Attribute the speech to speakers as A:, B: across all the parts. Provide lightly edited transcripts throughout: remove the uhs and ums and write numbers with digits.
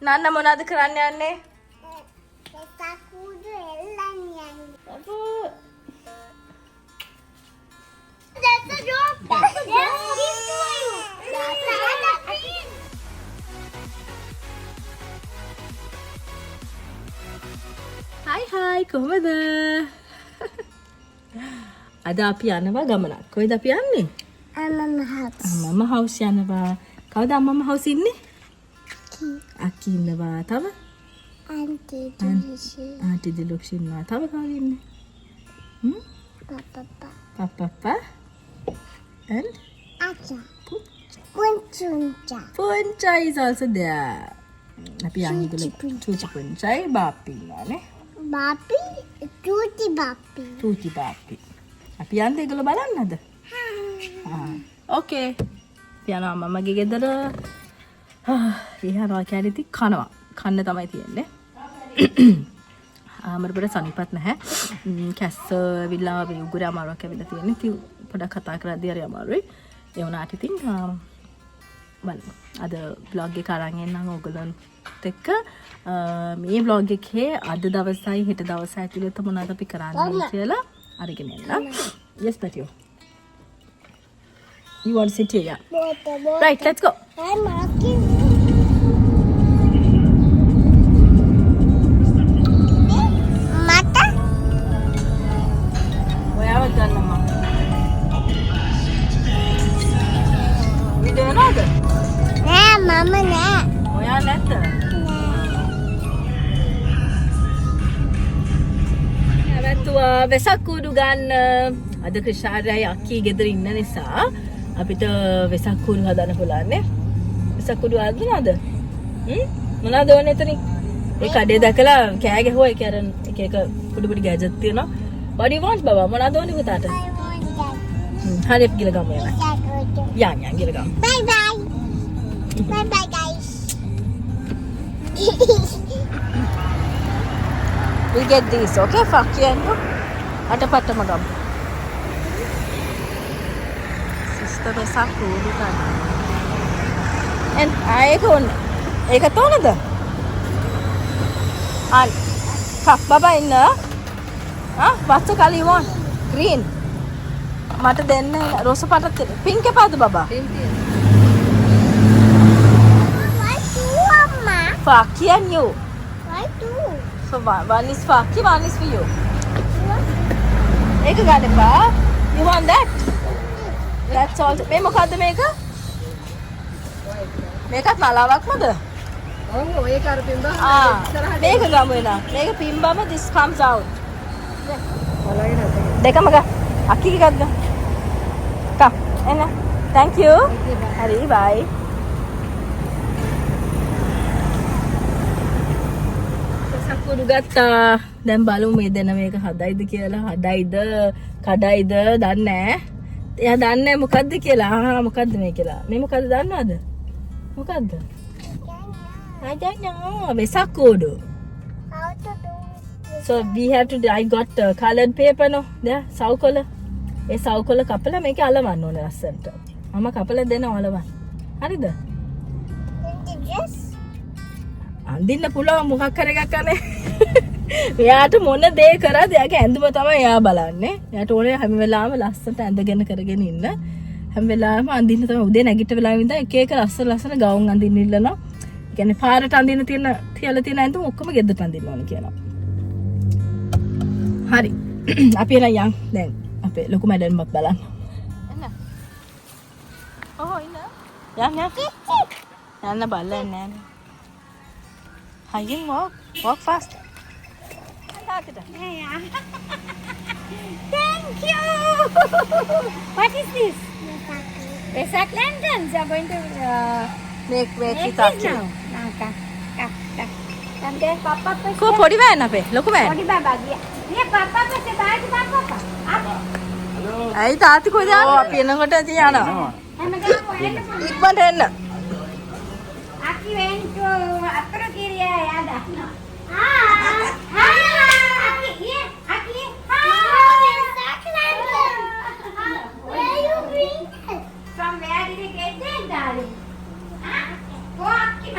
A: නන්න මොනවද කරන්න යන්නේ?
B: සකුඩු එල්ලන්නේ.
A: Hai කොහමද? අද අපි යනවා ගමනක්. කොයිද අපි යන්නේ? අම්මම house යනවා. කවුද අම්මම house ඉන්නේ? අක්කි ඉන්නවා. තව? ආන්ටි දිලුක්ෂ ඉන්නවා. තව කවුද ඉන්නේ? පප්පා. And? Puncha is also there. අපි යන්නේ චූචි පුංචයි බාප්පි ඉන්නවානේ. චූචි බාප්පි. අපි යන්නේ ඒගොල්ලෝ බලන්නද? ඕකේ. යනවා මමගේ ගෙදර. යනවා කියන්නේ ඉතින් කනවා. කන්න තමයි තියෙන්නේ. ආමරබර සනිපත් නැහැ. කැස්ස විලා මේ උගුරේ අමාරුවක් ඇවිල්ලා තියෙන්නේ. ඉතින් පොඩක් කතා කරද්දී හරි අමාරුයි. ඒ වුණාට ඉතින් බලමු. අද vlog එක අරන් එන්නම් ඔයගොල්ලන්ට එක්ක. මේ vlog එකේ අද දවසයි හෙට දවසයි ඇතුළත මොනවද අපි කරන්නේ කියලා අරගෙන එන්න. Yes, Patio. You want to sit here? Yeah. Right, let's go. Vesak කූඩු ගන්න අද ක්‍රිෂාරයයි අක්කී ගෙදර ඉන්න නිසා අපිට වෙසක් කූඩු හදන්න පුළුවන් නේ. වෙසක් කූඩු හදනවද? මොනවද ඕනේ එතනින්? ඒ කඩේ දැකලා කෑ ගැහුවා. ඒක අර එක එක පොඩි ගෑජට් තියෙනවා. What do you want බබා? මොනවද ඕනේ පුතාට? හරි අපි ගිහලා ගමු එන්න. යන් ගිහලා ගමු.
B: Bye guys.
A: We get these, okay? Fuck you. අටපටම ගමු. සිස්ටර් වෙසක් කූඩු ගන්න. ඒක ඕනේ. ඒක තෝනද? හරි. බබා ඉන්න. what color you want? Green. මට දෙන්න රෝස පාට පින්ක් එපාද බබා?
B: Why two, Amma?
A: Faki and you.
B: Why two?
A: So one is Faki, one is for you. ඒක ගන්න එපා. You want that? That's all. මේ මොකද්ද මේක? මේකත් නලාවක්මද?
C: ඔව් ඒක අර පින්බා
A: මේක ගමු එන. මේක පින්බම this comes out.
C: බලයින
A: දෙකම ගා. අක්කි ගත්තා. Come. එන්න. Thank you. හරි bye. සකුඩු ගත්තා. දැන් බලමු මේ දෙන මේක හදයිද කියලා. හදයිද කඩයිද දන්නේ නැහැ. එයා දන්නේ නැහැ මොකද්ද කියලා. මොකද්ද මේ කියලා. මේ මොකද්ද දන්නවද? මොකද්ද? I don't know. Vesakudu.
B: How to do it?
A: So we have to. I got colored paper no. There, saw color. A saw color කපලා මේක අලවන්න ඕනේ ලස්සනට. මම කපලා දෙනවා අලවන්න. හරිද?
B: In the dress?
A: අඳින්න පුළුවන් මොකක් හරි එකක් අනේ. එයාට මොන දේ කරාද එයාගේ ඇඳුම තමයි එයා බලන්නේ. එයාට ඕනේ හැම වෙලාවෙම ලස්සනට ඇඳගෙන කරගෙන ඉන්න. හැම වෙලාවෙම අඳින්න තමයි උදේ නැගිට වෙලාවෙ ඉඳන් එක එක ලස්සන ගවුම් අඳින්න ඉල්ලනවා. ඒ කියන්නේ පාරට අඳින්න තියෙන තියලා තියෙන ඇඳුම් ඔක්කොම ගෙදරට අඳින්න ඕනේ කියනවා. හරි. අපි එන යන් දැන් අපේ ලොකු මැඩම්වත් බලන්න. එන්න. ඔහො ඉන්න. යන්න. යන්න බලන්න නෑනේ. හයියෙන් walk fast.
B: Yeah. Thank you. What is this? Vesak lanterns. You are going to
A: make
B: make
A: it
B: this
A: up.
B: now. Now, come. Come there, Papa.
A: Ko podi man ape loku man.
B: Podi baba gaya. Ye Papa passe baag Papa. Apa?
A: Ai taati ko දාන්න. ඔව් අපි එනකොට ඉතින් යනවා. ඉක්මනට එන්න.
B: Aki went to Appara Kiriya yada. Where you bring it? From where did you get that, darling? Go, Aki,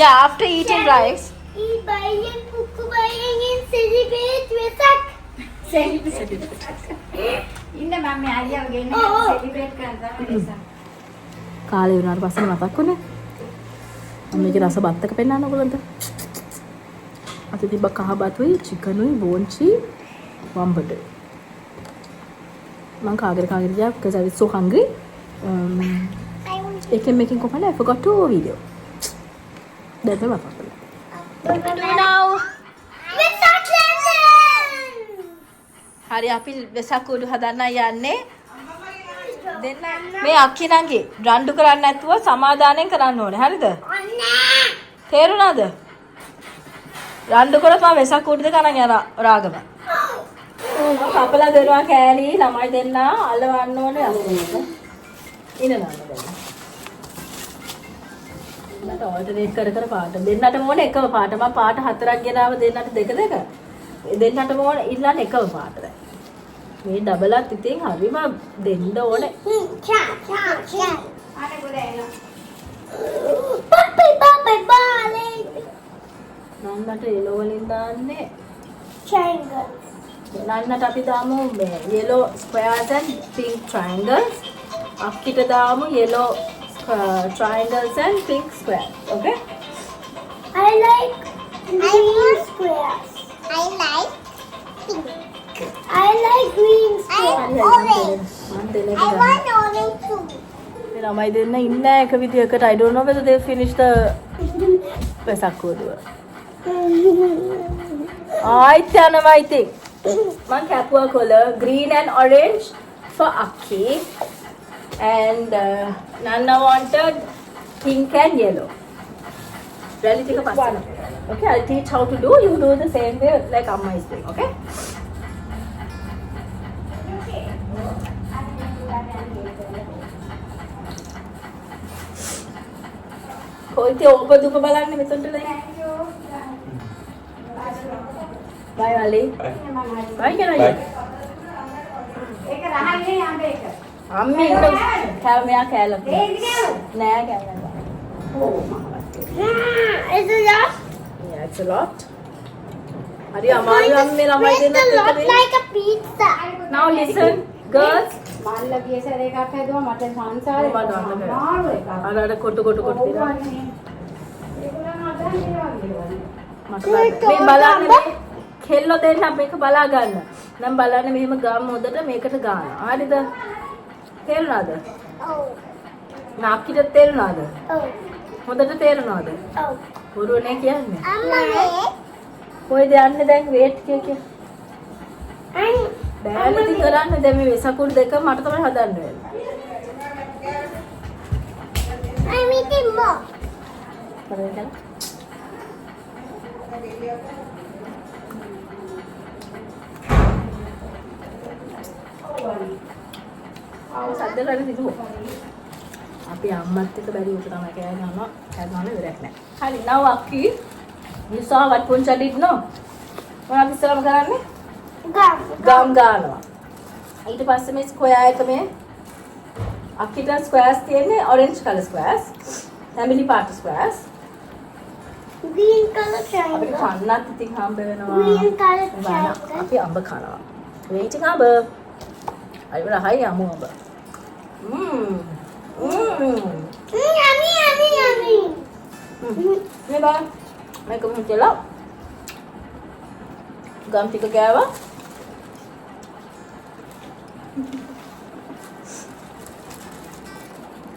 A: Yeah, after eating rice.
B: Eat buying, cook buying, and celebrate Vesak. ඉන්න මම ආයෙත් ගෙන්න සෙලිබ්‍රේට් කරනවා නිසා.
A: කාලේ වුණාට පස්සේ මතක් වුණේ. මම මේකේ රස බත්තක පෙන්නන්න ඕගොල්ලන්ට. අත තිබ්බ කහ බතුයි, චිකනුයි, බෝන්චි, වම්බඩ. මම කාගෙට ගියා because I was so hungry. I can making coconut. I forgot to video. That's my papa. What do now?
B: Vesak London.
A: හරි අපි වෙසක් කුඩු හදන්න යන්නේ. දෙන්න මේ අක්කිනන්ගේ රණ්ඩු කරන්නේ නැතුව සමාදානයෙන් කරන්න ඕනේ. හරිද? තේරුණාද? රණ්ඩු කරොත් මම වෙසක් කුඩු දෙක අරන් යනවා රාගම. කපලා දෙනවා කෑලි ළමයි දෙන්න අලවන්න ඕනේ අසුනේට. ඉන්න නම දෙන්න. මට ඕල්ටර්නේට් කර පාට දෙන්නටම ඕනේ එකම පාට. මම පාට හතරක් ගෙනාව දෙන්නට දෙක. දෙන්නටම ඕනේ ඊළඟ එකම පාට දැන්. මේ ඩබලත් ඉතින් හරිම දෙන්න ඕනේ.
B: අනේ ගොඩේන. පප්පි බාලේ.
A: නන්නට yellow වලින් දාන්නේ.
B: Triangle.
A: නන්නට අපි දාමු මේ yellow squares and pink triangles. අක්කිට දාමු yellow triangles and pink squares. Okay?
B: I like green squares. I like pink. I like green squares.
A: orange
B: too.
A: මේ ළමයි දෙන්න ඉන්න එක විදියකට I don't know whether they finished the Vesak කුඩුව. ආයිත් යනවා ඉතින්. මම කැපුවා colour green and orange for Akki and Nana wanted pink and yellow. Really take a pass. Okay, I'll teach how to do. You do the same way like Amma is doing. Okay? කොයිද ඔබ දුක බලන්නේ මෙතනට දැන්? Bye Ali. Bye කරයි.
B: ඒක රහන්නේ අම්බ එක.
A: අම්මේ ඉන්න කෑව මෙයා කෑලක්.
B: ඒක නේද?
A: නෑ කෑලක්.
B: Is it that?
A: Yeah, it's a lot. හරි අමාරු අම්මේ ළමයි දෙන්නත්
B: It's a lot
A: එක්ක
B: like a pizza.
A: Now listen, girls.
B: මල්ල ගිය සැරේ එකක් හැදුවා මට සංසාරේ
A: මට අන්න බෑ.
B: අමාරු එකක්.
A: අර කොටු දෙනවා.
B: ඒගොල්ලන් හදන්නේ වගේ.
A: මට බෑ. මේ බලන්න මේ කෙල්ල දෙන්න මේක බලා ගන්න. නම් බලන්න මෙහෙම ගාම හොදට මේකට ගන්නවා. හරිද? තේරුණාද?
B: Oh.
A: නාකිට තේරුණාද?
B: Oh.
A: හොදට තේරුණාද?
B: Oh.
A: බොරුවනේ කියන්නේ.
B: අම්මා
A: කොයිද යන්නේ දැන් වේට් කිය. බෑලි ඉතින් කරන්න දැන් මේ වෙසකුඩු දෙක මට තමයි හදන්න වෙන්නේ.
B: I'm eating more.
A: හරිද? සද්දලට දිදුව. අපි අම්මත් එක්ක බැරි උට තමයි කෑ ගන්නවා. කෑ ගන්න ඉවරයක් නැහැ. හරි now Akki. You saw what Puncha did no? මොනවද ඉස්සරම කරන්නේ? ගම් ගන්නවා. ඊට පස්සේ මේ ස්ක්වයර් එක මේ අක්කිට ස්ක්වයර්ස් තියෙන්නේ orange color squares. family part squares.
B: Green color
A: අපිට
B: triangle.
A: කන්නත් ඉතින් හම්බ වෙනවා.
B: Green color
A: බලන්න,
B: triangle.
A: අපි අඹ කනවා. waiting අඹ. අයිවල හයි අමු අඹ.
B: Yummy, yummy, yummy.
A: මේ බලන්න. මේක මුන් කියලා ගම් ටික ගෑවා.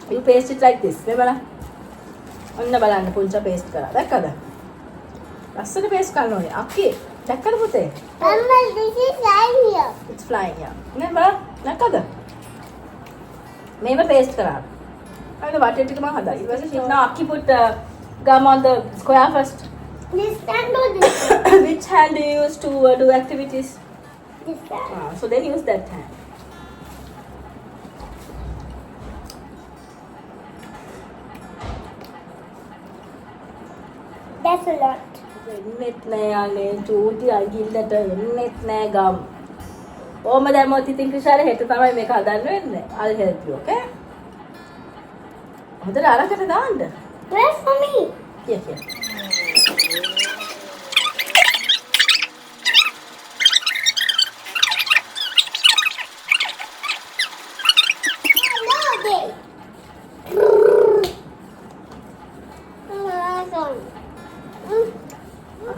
A: You paste it like this. මේ බලන්න. ඔන්න බලන්න පුංචා paste කරා. දැක්කද? ලස්සන paste කරන්න ඕනේ. අක්කේ දැක්කද පුතේ?
B: Mama, this is right here.
A: It's flying yeah. නේ බලන්න. දැක්කද? මේව paste කරා. අයිද වටේ ටික මම හදා. ඊට පස්සේ ෂින්නා අක්කි put gum on the square first.
B: This hand or this hand?
A: Which hand do you use to do activities?
B: This hand.
A: So then use that hand.
B: That's a lot.
A: එන්නෙත් නෑ යාලේ චූටි අගිල්ලට එන්නෙත් නෑ ගම්. ඕම දැම්මොත් ඉතින් ක්‍රිෂාල හෙට තමයි මේක හදන්න වෙන්නේ. I'll help you, okay? හොඳට අරකට දාන්න.
B: Where's for me?
A: කිය.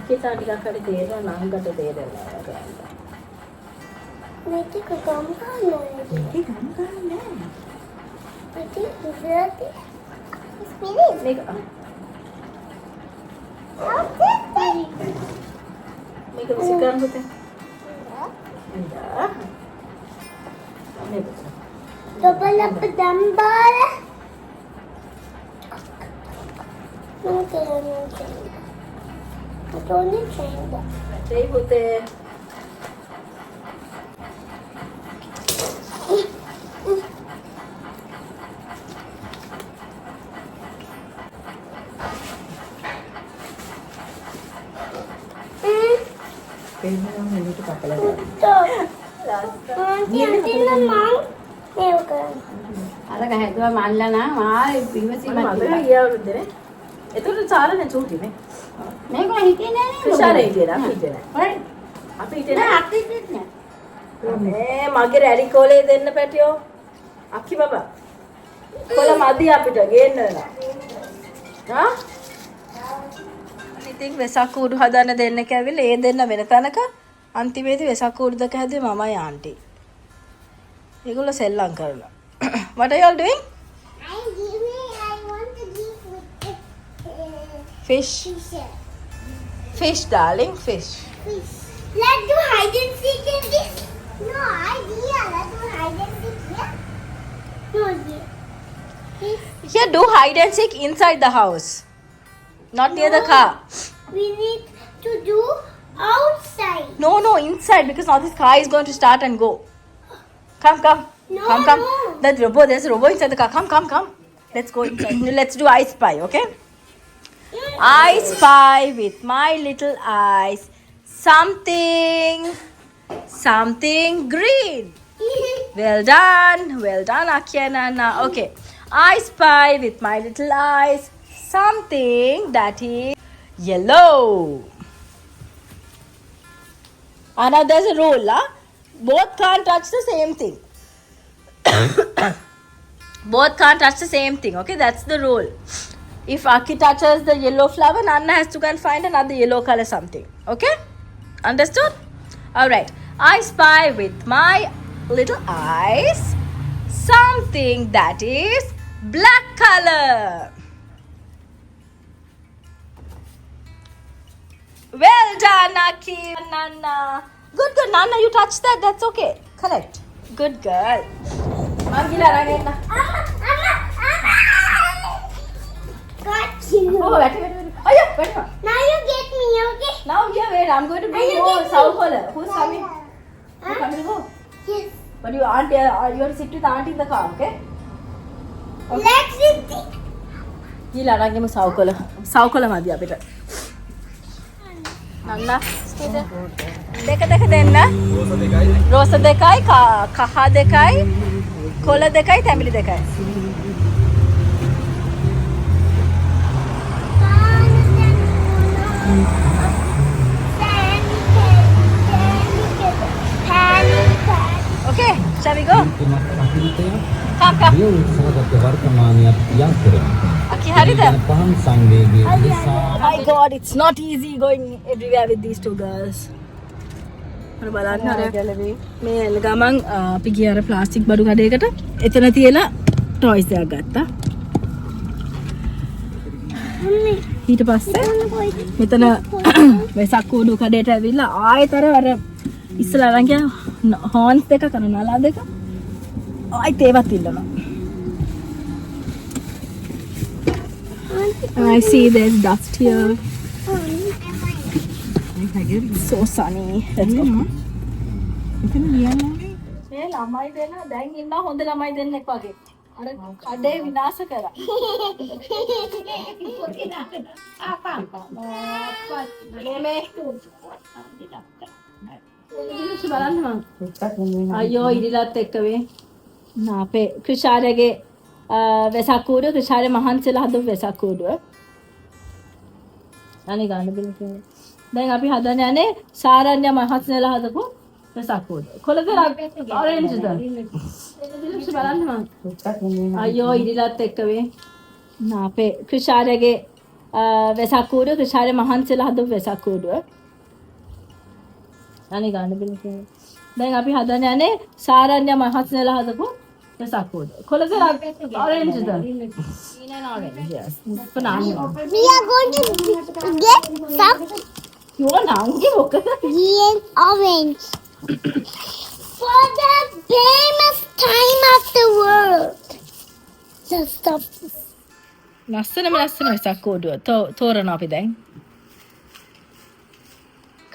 A: Kita ටිකක් හරි තේරෙනවා නංගට තේරෙනවා.
B: මේක කොම් ගන්නෑ.
A: ඒක ගම් ගන්න නෑ.
B: මේක ඉස්සරහට ස්පිරිට්.
A: මේක මේක විසිකරන්න පුතේ. ඉඳා. මේක.
B: double up dumbbell. Okay. I don't train that.
A: දෙයි පුතේ. පෙන්නනවා මෙලිට කපලා ගන්න.
D: අර ගහදුවා මල්ලා නම් ආයි පින්වසි
A: මම ගියාවද නේ? එතකොට චාරනේ චූටිනේ.
D: මේක හිතේ නෑ නේද?
A: කුෂාරේ හිටියේ අපි හිටියේ නෑ.
D: හරි.
A: අපි හිටියේ
D: නෑ
A: නෑ.
D: අපි හිතේ නෑ.
A: මේ මගේ රැලි කෝලේ දෙන්න පැටියෝ. අක්කි බබා. කොළ මදි අපිට ගේන්න වෙනවා. හා? ඉතින් වෙසක් කූඩු හදන්න දෙන්න කැවිල ඒ දෙන්න වෙන තැනක අන්තිමේදී වෙසක් කූඩු දෙක හැදුවේ මමයි ආන්ටි. ඒගොල්ලෝ සෙල්ලම් කරලා. What are you all doing?
B: I want to give with
A: Fish.
B: fish.
A: Fish, darling, fish.
B: Fish. Let's do hide and seek in this. No idea. Let's do hide and seek here. No idea. Fish.
A: Here, do hide and seek inside the house. Not near the car.
B: We need to do outside.
A: No, inside because now this car is going to start and go. Come.
B: No,
A: Come.
B: no.
A: There's a robot inside the car. Come. Let's go inside. Let's do I spy, okay? I spy with my little eyes something green. Well done, Akya and Anna. Okay, I spy with my little eyes something that is yellow. Anna, there's a rule, huh? Both can't touch the same thing. Both can't touch the same thing, okay? That's the rule. If Aki touches the yellow flower, Anna has to go and find another yellow color something. Okay? Understood? Alright. I spy with my little eyes something that is black color. Well done, Aki. Nana. Good. Nana, you touched that. That's okay. Correct. Good girl. Angela, Ragena.
B: Got you.
A: Oh, wait. Oh, yeah, wait.
B: Now you get me, okay?
A: Now here, wait. I'm going to bring
B: Are you
A: more
B: getting-
A: sound caller. Who's coming?
B: Huh?
A: Who's coming to go?
B: Yes.
A: But you aren't. You have to sit with auntie in the car, okay?
B: Let's sit.
A: ගිහලා අරන් ගමු සව්කොළ. සව්කොළ මදි අපිට. නන්න දෙක දෙන්න. රෝස දෙකයි, කහ දෙකයි, කොළ දෙකයි, තැඹිලි දෙකයි. Okay, shall we go? Come. Aki, hurry there. My God, it's not easy going everywhere with these two girls. අර බලන්න අර මේ ගමන් අපි ගිය අර ප්ලාස්ටික් බඩු කඩේකට එතන තියලා ටොයිස් එකක් ගත්තා. ඊට පස්සේ මෙතන වෙසක් කූඩු කඩේට ඇවිල්ලා ආයෙතර අර ඉස්සලා අරන් ගියා හෝන්ස් දෙක කරන නලා දෙක ආයෙත් ඒවත් ඉල්ලනවා. I see there's dust here. So sunny. Let's go. මේ ළමයි දෙන්න දැන් ඉන්න හොඳ ළමයි දෙන්නෙක් වගේ. අර කඩේ විනාශ කරා. අයියෝ ඉරිලත් එක්ක වේ. අපේ ක්‍රිෂාරගේ වෙසක් කූඩුව ක්‍රිෂාරේ මහන්සියලා හදපු වෙසක් කූඩුව. අනේ ගන්න බිල් කියන්නේ. දැන් අපි හදන්න යන්නේ සාරඤ්‍ය මහත්මයලා හදපු වෙසක් කූඩුව. කොළ පෙරක් ඔරෙන්ජ්ද? එදිලිප්ස් බලන්න මම. අයියෝ ඉරිලත් එක්ක වේ. අපේ ක්‍රිෂාරගේ වෙසක් කූඩුව ක්‍රිෂාරේ මහන්සියලා හදපු වෙසක් කූඩුව. අනේ ගන්න බිල් කියන්නේ. දැන් අපි හදන්න යන්නේ සාරඤ්‍ය මහත්මයලා හදපු වෙසක් කූඩුව. කොළ පෙරක් ඔරෙන්ජ්ද? Green and orange, yes. Banana.
B: We are going to get some
A: You're now okay.
B: green orange for the famous time of the world. Just stop.
A: ලස්සනම Vesak කූඩුව තෝරනවා අපි දැන්.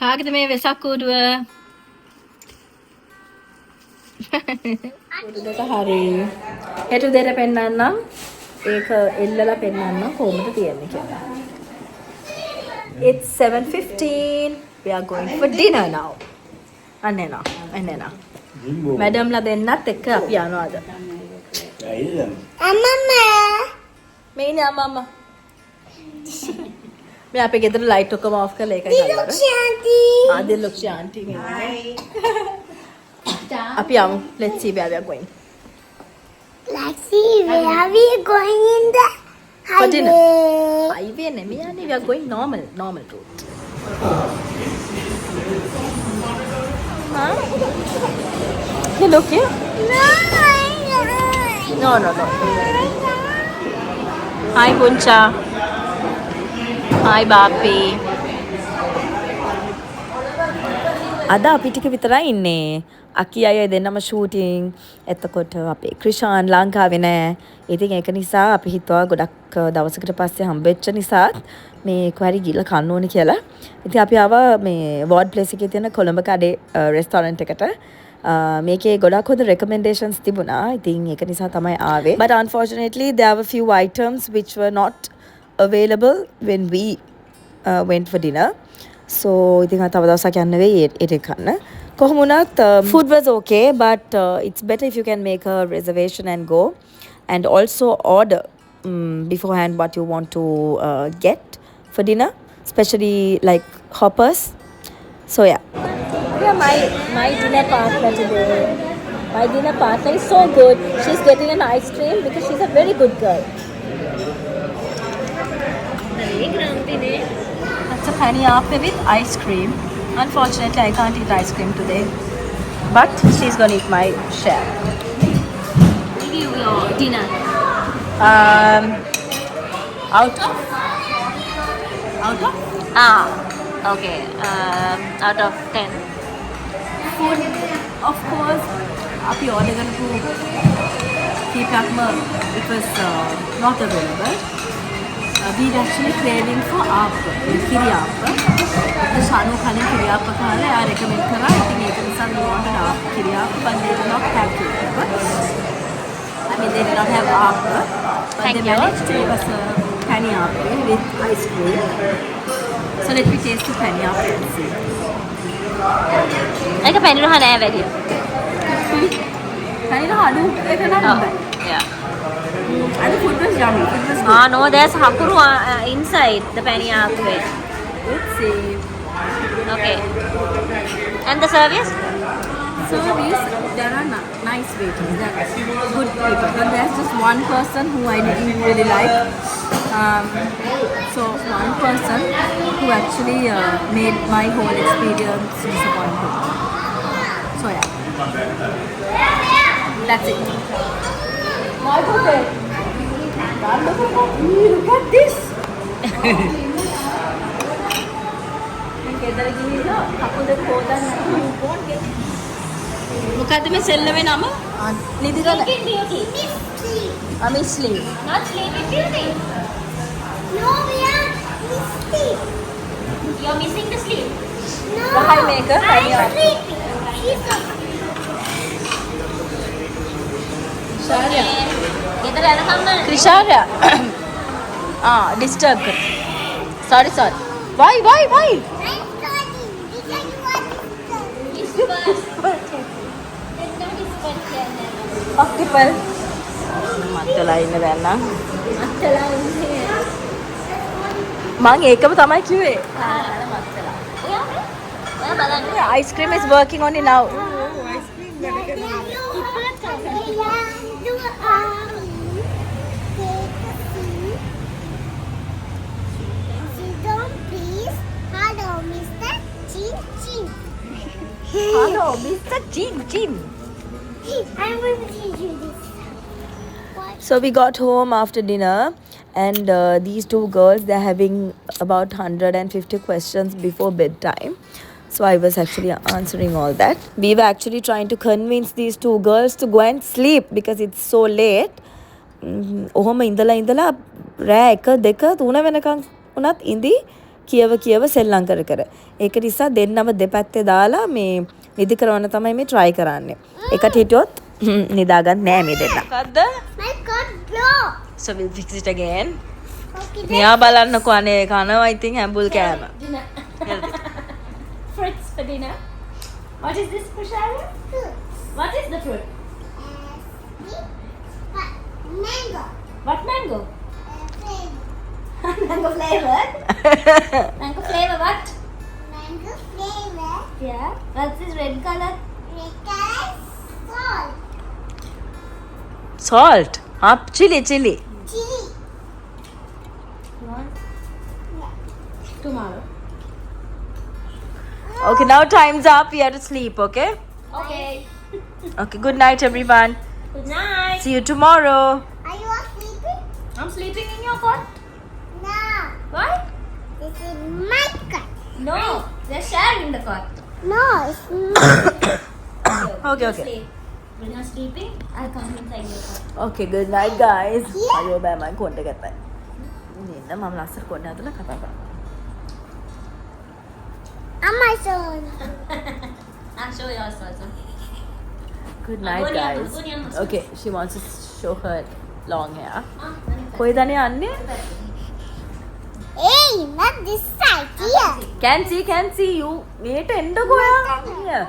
A: කාගේද මේ වෙසක් කූඩුව? කූඩුවක හරි. හෙට දෙර පෙන්නන්නම්. ඒක එල්ලලා පෙන්නන්නම් කොහොමද තියන්නේ කියලා. It's 7:15. We are going for dinner now. අනේනා. මැඩම්ලා දෙන්නත් එක්ක අපි යනවා අද.
B: Mama.
A: මේ ඉන්නේ අම්මා. මේ අපේ ගෙදර ලයිට් ඔක්කොම ඔෆ් කරලා ඒකයි
B: Look,
A: හදලා.
B: Shanti.
A: ආ look aunty. අපි යමු. Let's see where we are going.
B: Let's see where are we going in the
A: For dinner.
B: highway.
A: Highway නෙමෙයි යන්නේ. We are going normal route. Huh? You look here?
B: No,
A: No. Hi Puncha. Hi Bapi. අද අපි ටික විතරයි ඉන්නේ. අකි අය දෙන්නම shooting. එතකොට අපේ ක්‍රිෂාන් ලංකාවේ නෑ. ඉතින් ඒක නිසා අපි හිතුවා ගොඩක් දවසකට පස්සේ හම්බෙච්ච නිසා මේ කොහරි ගිහලා කන්න ඕනේ කියලා. ඉතින් අපි ආවා මේ වෝඩ් ප්ලේස් එකේ තියෙන කොළඹ කඩේ රෙස්ටෝරන්ට් එකට. මේකේ ගොඩක් හොඳ recommendations තිබුණා. ඉතින් ඒක නිසා තමයි ආවේ. But unfortunately there were few items which were not available when we went for dinner. So ඉතින් තව දවසක් යන්න වෙයි ඒක කන්න. කොහොම වුණත් food was okay but it's better if you can make a reservation and go and also order beforehand what you want to get for dinner, especially like hoppers. So yeah, my dinner partner today. My dinner partner is so good. She's getting an ice cream because she's a very good girl. That's a penny after with ice cream. Unfortunately, I can't eat ice cream today, but she's gonna eat my share.
D: Review your dinner.
A: Out of
D: Okay. Out of 10.
A: food, of course, අපි order කරපු කීපයක්ම it was not available. We were actually craving for aappa, kiri aappa. The Shanu khanin kiri aappa khala, I recommend kara. I think it is some we wanted aappa, kiri aappa, but they did not have kiri aappa. I mean, they did not have aappa, but
D: Thank
A: they
D: you.
A: managed to give us a penny aappa with ice cream. So let me taste the penny aappa and see.
D: ඒක පැණිරහ නෑ වැඩි.
A: Penny na hadu, ek na
D: Oh,
A: bad.
D: yeah.
A: And the food was yummy. It was good.
D: No, there's hakuru inside the penny aapwe.
A: Let's see.
D: Okay. And the service?
A: Service, there are nice waiters, there are good people, but there's just one person who I didn't really like. So one person who actually made my whole experience disappointing. So yeah, that's it. Look at this. මොකද්ද මේ සෙල්ලමේ නම? නිදිගල. මිස්ලි.
D: Not sleeping beauty.
B: No, we are sleeping.
D: You're missing the sleep.
B: No,
A: Hi, Maker. Hi,
B: I'm sleeping. She's a
A: ශාර්යා.
D: ගෙදර යනකම්
A: ක්‍රිෂාර්යා. disturb කර. Sorry. Why?
B: I'm studying because you are disturbed.
A: ඔක්ටිපල්. මත්තලා ඉන්න දැන් නම්. මං ඒකම තමයි කිව්වේ.
D: ඔයා බලන්න.
A: Ice cream is working only now. Hello, Mr. Chin Chin.
B: I'm going to teach you this.
A: So we got home after dinner, and these two girls, they're having about 150 questions before bedtime. So I was actually answering all that. We were actually trying to convince these two girls to go and sleep because it's so late. ඔහොම ඉඳලා රෑ 1 2 3 වෙනකන් උනත් ඉඳි කියව සෙල්ලම් කර. ඒක නිසා දෙන්නම දෙපැත්තේ දාලා මේ නිදි කරවන්න තමයි මේ try කරන්නේ. එකට හිටියොත් නිදාගන්න නෑ මේ දෙන්න. මොකද්ද?
B: My God, blow.
A: So we'll fix it again.
B: Okay,
A: මෙයා බලන්නකෝ අනේ කනවා ඉතින් හැඹුල් කෑම.
D: Fruits for dinner. What is this, Kushala? What is the fruit?
B: Mango.
D: What mango?
B: Flavor.
D: Mango flavor. Mango flavor what?
B: Mango flavor.
D: Yeah. What's this red color?
B: Red color. Salt.
A: Salt. Chili.
B: Chili.
D: Tomorrow.
A: Okay, now time's up. We have to sleep, okay?
D: Okay.
A: Okay, good night everyone.
D: Good night.
A: See you tomorrow.
B: Are you all sleeping?
D: I'm sleeping in your cot.
B: No.
D: What?
B: This is my cut.
D: No. They're sharing the cot.
B: No, it's my.
A: Okay,
D: You
A: okay.
D: sleep. When you're sleeping, I'll come inside your cot.
A: Okay, good night guys.
B: Yeah.
A: අයියෝ බෑ මම කොණ්ඩ ගත්තා. නින්න මම ලස්සන කොණ්ඩ හදලා කතා කරා.
B: Amazon.
D: I'll show yours also.
A: Good night guys. Okay, she wants to show her long hair. කොයිද යන්නේ?
B: Hey, not this side. Here.
A: Can see you. මේට එන්නකෝ ඔයා. Here.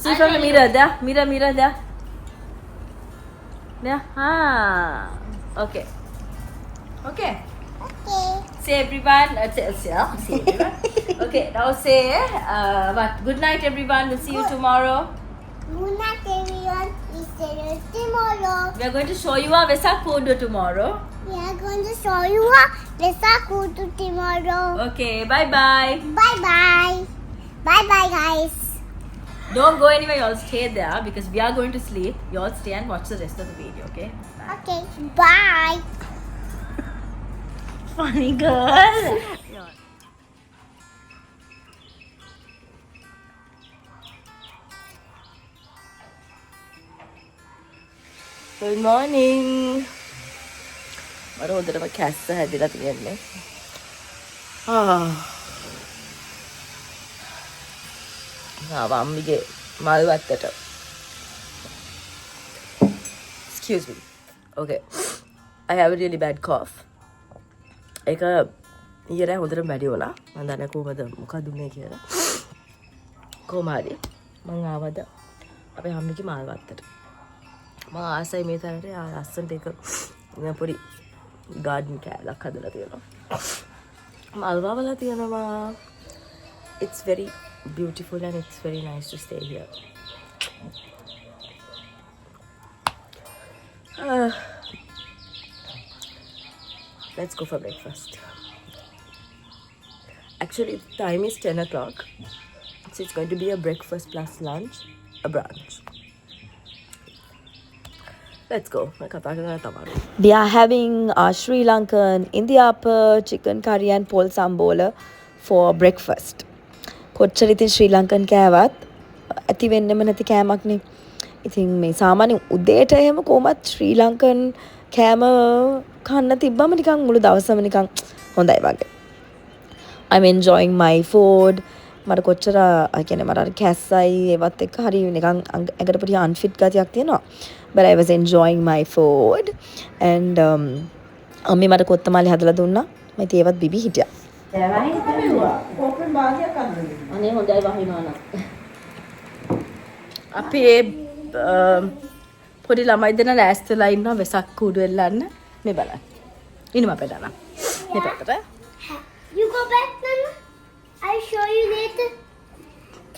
A: See from the mirror there. Mirror there. There. Okay. Okay.
B: Okay.
A: Say everyone. Say everyone. Okay. Now say what? Good night, everyone. We'll see you tomorrow.
B: Good night, everyone. We see you tomorrow.
A: We are going to show you our Vesak Kodo tomorrow.
B: We are going to show you the Sakutu tomorrow.
A: Okay. Bye bye.
B: Bye bye. Bye bye, guys.
A: Don't go anywhere. You all stay there because we are going to sleep. You all stay and watch the rest of the video. Okay.
B: Okay. Bye.
A: Funny girl. Good morning. මට හොඳටම කැස්ස හැදිලා තියෙන්නේ. අම්මිගේ මල් වත්තට. Excuse me. Okay. I have a really bad cough. ඒක ඊයරෑ හොඳටම වැඩි වුණා. මම දන්නේ කොහමද මොකද උනේ කියලා. කොහොම හරි මං ආවද අපේ අම්මිගේ මල් වත්තට. මම ආසයි මේ තරට ලස්සනට එක පොඩි ගාඩන් කෑල්ලක් හදලා තියෙනවා. මල් වවලා තියෙනවා. It's very beautiful and it's very nice to stay here. Let's go for breakfast. Actually, the time is 10 o'clock. So it's going to be a breakfast plus lunch, a brunch. Let's go. We are having Sri Lankan Indiapa chicken curry and pol sambola for breakfast. කොච්චර ඉතින් ශ්‍රී Lankan කෑවත් ඇති වෙන්නෙම නැති කෑමක් නේ. ඉතින් මේ සාමාන්‍ය උදේට එහෙම කොහොමත් ශ්‍රී ලංකන් කෑම කන්න තිබ්බම නිකන් මුළු දවසම නිකන් හොඳයි වගේ. I'm enjoying my food. මට කොච්චර කියන්නේ මට අර කැස්සයි ඒවත් එක්ක හරි නිකන් ඇඟට පොඩි unfit ගතියක් තියෙනවා. But I was enjoying my food and අම්මේ මට කොත්තමල්ලි හදලා දුන්නා. මම ඉතින් ඒවත් බිබි හිටියා. අනේ හොඳයි වහිනවා නම්. අපි පොඩි ළමයි දෙන ලෑස්තිලා ඉන්නවා වෙසක් කූඩු එල්ලන්න. මේ බලන්න. ඉන්න මම පෙන්නන්න. මේ පැත්තට.
B: You go back, Nana. I'll show you later.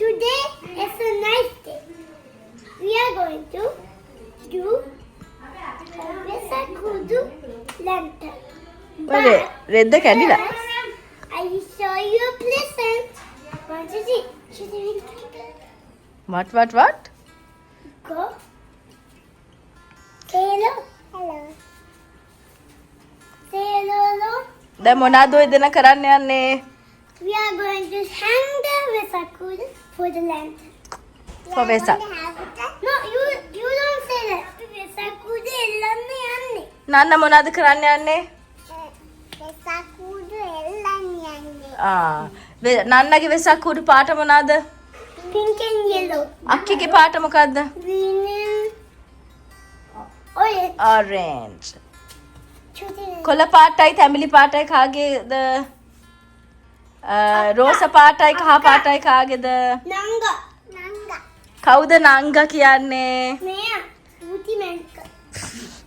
B: Today is a nice day. We are going to do Vesakudu lantern.
A: රෙද්ද කැඩිලා.
B: I will show you a present. Want to see? Should we
A: what
B: go? Say hello. Hello. Say hello, hello.
A: දැන් මොනවද ඔය දෙන කරන්න යන්නේ?
B: We are going to hang the Vesakudu for the lantern.
A: For Vesak.
B: No, you don't say that. Vesakudu ellanne yanne.
A: නන්න මොනවද කරන්න යන්නේ?
B: Vesakudu ellanne yanne.
A: නන්නගේ Vesak කුඩු පාට මොනවද?
B: Pink and yellow.
A: අක්කිගේ පාට මොකද්ද?
B: Green and orange.
A: orange.
B: Choosing
A: කොළ පාටයි තැඹිලි පාටයි කාගේද? රෝස පාටයි කහ පාටයි කාගේද?
B: Nanga.
A: කවුද නංග කියන්නේ?
B: Mea. Ruti Menka.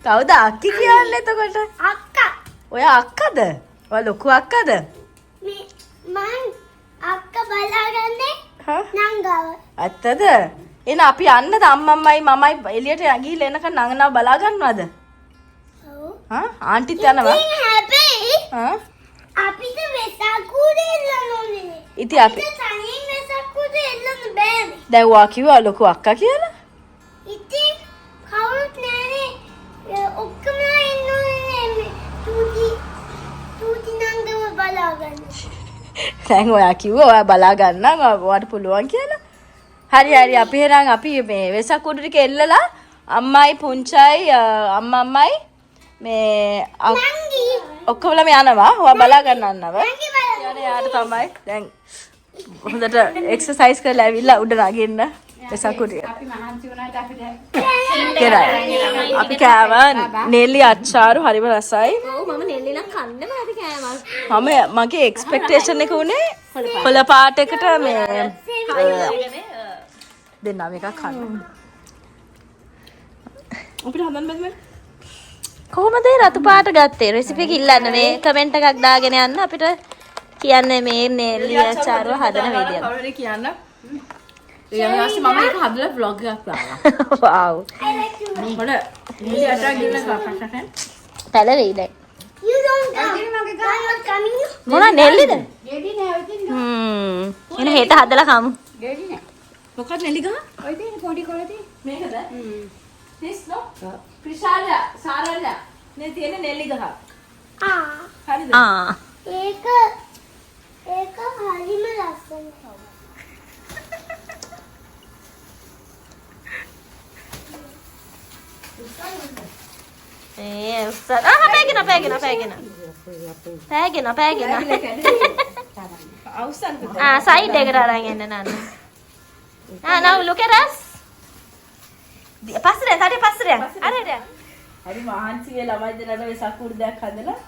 A: කවුද අක්කි කියන්නේ එතකොට?
B: Akka.
A: ඔය අක්කද? ඔය ලොකු අක්කද?
B: Man. Akka බලාගන්නේ
A: හා?
B: නංගව.
A: ඇත්තද? එහෙනම් අපි යන්නද අම්මම්මයි මමයි එළියට ගිහිල්ලා එනකන් නංගනව බලා ගන්නවද?
B: ඔව්.
A: හා? ආන්ටිත් යනවා?
B: ඉතින් හැබැයි
A: හා?
B: අපිට වෙසකුඩු එල්ලන්න ඕනේ.
A: ඉතින් අපි
B: තනියෙන් වෙසකුඩු එල්ලන්න බෑනේ.
A: දැන් ඔයා කිව්වා ලොකු අක්කා කියලා?
B: ඉතින් කවුරුත් නෑනේ. ඔක්කොම ඉන්න ඕනේ තුති නංගව බලාගන්න.
A: දැන් ඔයා කිව්වා ඔයා බලා ගන්නම් ඔයාට පුළුවන් කියලා. හරි අපි එහෙනම් අපි මේ වෙසක් කුඩු ටික එල්ලලා අම්මයි පුංචයි අම්මයි මේ
B: නංගි
A: ඔක්කොමලම යනවා. ඔයා බලා ගන්නන්නව.
B: නංගි බලන්න.
A: යාට තමයි දැන් හොඳට එක්සර්සයිස් කරලා ඇවිල්ලා උඩ නගින්න වෙසක් කුඩිය.
D: අපි මහන්සි වුණාට අපිට
A: කරා. අපි කෑවා නෙල්ලි අච්චාරු හරිම රසයි.
D: ඔව් මම නෙල්ලි නම් කන්නම ඇති කෑමක්.
A: මගේ එක්ස්පෙක්ටේෂන් එක උනේ කොළ පාටයකට මේ දෙන්නා මේකක් කන්න. අපිට හදන්න බැහැ.
E: කොහොමද රතු පාට ගත්තේ? රෙසිපි එක ඉල්ලන්න මේ කමෙන්ට් එකක් දාගෙන යන්න අපිට කියන්න මේ නෙල්ලි අචාරුව හදන විදිය.
A: කවුරුරි කියන්න. ඊට පස්සේ මම ඒක හදලා vlog එකක් දානවා.
E: වව්.
A: මොකද නෙල්ලි අචාර ගින්න ගාපස්සට.
E: පැලවෙයි දැන්.
B: You don't come. I'm not coming.
E: මොන නෙල්ලිද?
D: ගෙඩි නෑ ඔය තියෙන
E: එන හෙට හදලා කමු.
D: ගෙඩි නෑ.
A: මොකක්ද නෙල්ලි ගහ?
D: ඔය තියෙන පොඩි කොළ තියෙන.
A: මේකද? this no? ක්‍රිෂාලා සාරල්ලා මේ තියෙන නෙල්ලි ගහ. හරිද?
E: ආ.
B: ඒක හරිම ලස්සනයි.
E: ඒ උස්සන. පෑගෙන.
A: අවසන්
E: සයිඩ් එකට අරන් එන්න නන්න. now look at us. පස්සට අර
A: හරි මහන්සි වෙලා ළමයි දෙන්නට වෙසක් කුඩු දෙයක් හදලා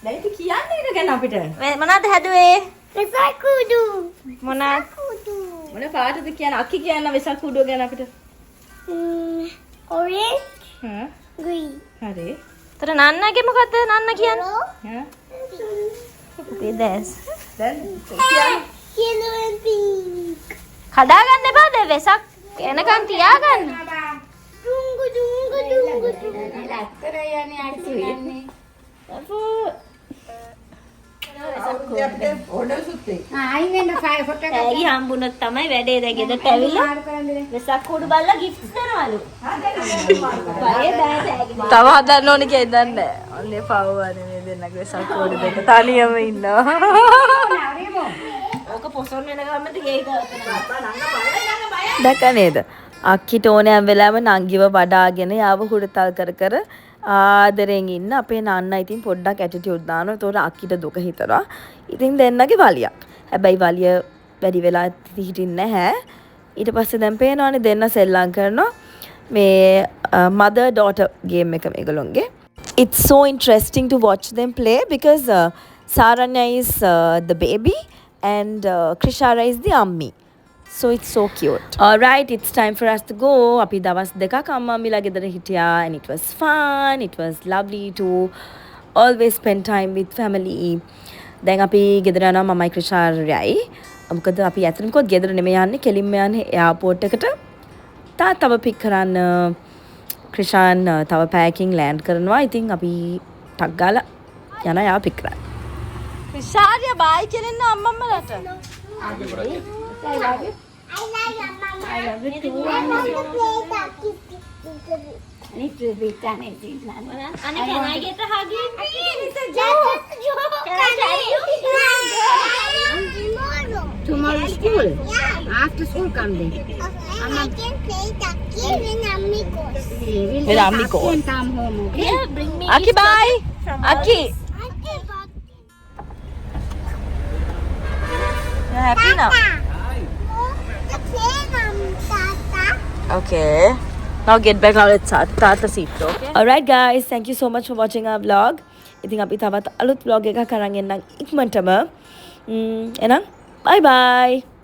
A: දැන් ඉතින් කියන්නේ ඒක ගැන අපිට
E: මොනවද හැදුවේ?
B: වෙසකුඩු.
E: මොනවද?
A: මොන පාටද කියන්නේ අක්කි කියන්න වෙසක් කුඩුව ගැන අපිට
B: Orange,
A: හා
B: green.
A: හරි
E: තර නන්නගේ මොකද්ද නන්න කියන්නේ?
A: හා
E: දෙස්.
A: දැන් කියන්නේ
B: Yellow and pink.
E: කඩාගන්න එපා දැන් වෙසක් එනකන් තියාගන්න.
B: Dungu.
D: ඇත්තට යන්නේ අයිති වෙන්නේ. ආයි වෙන ෆයි ෆොටෝ එකක්
E: ඇයි හම්බුනොත් තමයි වැඩේ දැන් ගෙදරට ඇවිල්ලා
D: මාරු කරන්න දෙන්න.
E: වෙසක් කුඩු බල්ලා ගිෆ්ට්ස් දෙනවලු. බය බෑ තෑගි.
A: තව හදන්න ඕනේ කියලා දන්නේ නැහැ. ඔන්නේ පවවනේ මේ දෙන්නගේ වෙසක් කුඩු දෙක තනියම ඉන්නවා.
E: ඕක පොසොන් වෙන ගමන්ට ගේක
A: දැක නේද? අක්කිට ඕනෑම වෙලාවෙම නංගිව වඩාගෙන යාව හුරතල් කර ආදරෙන් ඉන්න අපේ නන්න ඉතින් පොඩ්ඩක් ඇටිටියුඩ් දානවා. ඒතකොට අක්කිට දුක හිතනවා. ඉතින් දෙන්නගේ වලියක්. හැබැයි වලිය වැඩි වෙලා හිටින්නේ නැහැ. ඊට පස්සේ දැන් පේනවනේ දෙන්න සෙල්ලම් කරනවා. මේ mother daughter game එක මේගොල්ලොන්ගේ. It's so interesting to watch them play because Saranya is the baby and Krishara is the ammi. So it's so cute. Alright, it's time for us to go. අපි දවස් දෙකක් අම්මා මිලා ගෙදර හිටියා and it was fun. It was lovely to
F: always spend time with family. දැන් අපි ගෙදර යනවා මමයි ක්‍රිෂාරයයි. මොකද අපි ඇත්තටම කොත් ගෙදර නෙමෙයි යන්නේ කෙලින්ම යන්නේ එයාපෝට් එකට. තාත්තව පික් කරන්න ක්‍රිෂාන් තව පැයකින් ලෑන්ඩ් කරනවා. ඉතින් අපි ටක් ගාලා යනවා එයාව පික් කරන්න.
E: ක්‍රිෂාරිය බයි කියන්න අම්මම්මලට.
B: I like it, Mama. I love it too. I want to play ducky.
D: Need to be done it, Nana.
E: Anna, can I get a hug?
B: It's a joke. Can I carry you? Tomorrow.
C: Tomorrow school.
B: Yeah.
C: After school come then.
B: And I can play ducky when Ammi goes.
C: We'll
F: With
C: take
F: Ammi
C: Aki
F: goes.
C: and come home, okay?
E: Yeah, bring me.
F: Aki bye. Aki,
B: Okay, but
F: you happy now?
B: the play, Tata.
F: Okay. Now get back. Now let's start the seat. Okay. Alright guys, thank you so much for watching our vlog. ඉතින් අපි තවත් අලුත් vlog එකක් අරන් එන්නම් ඉක්මනටම. එහෙනම් bye bye.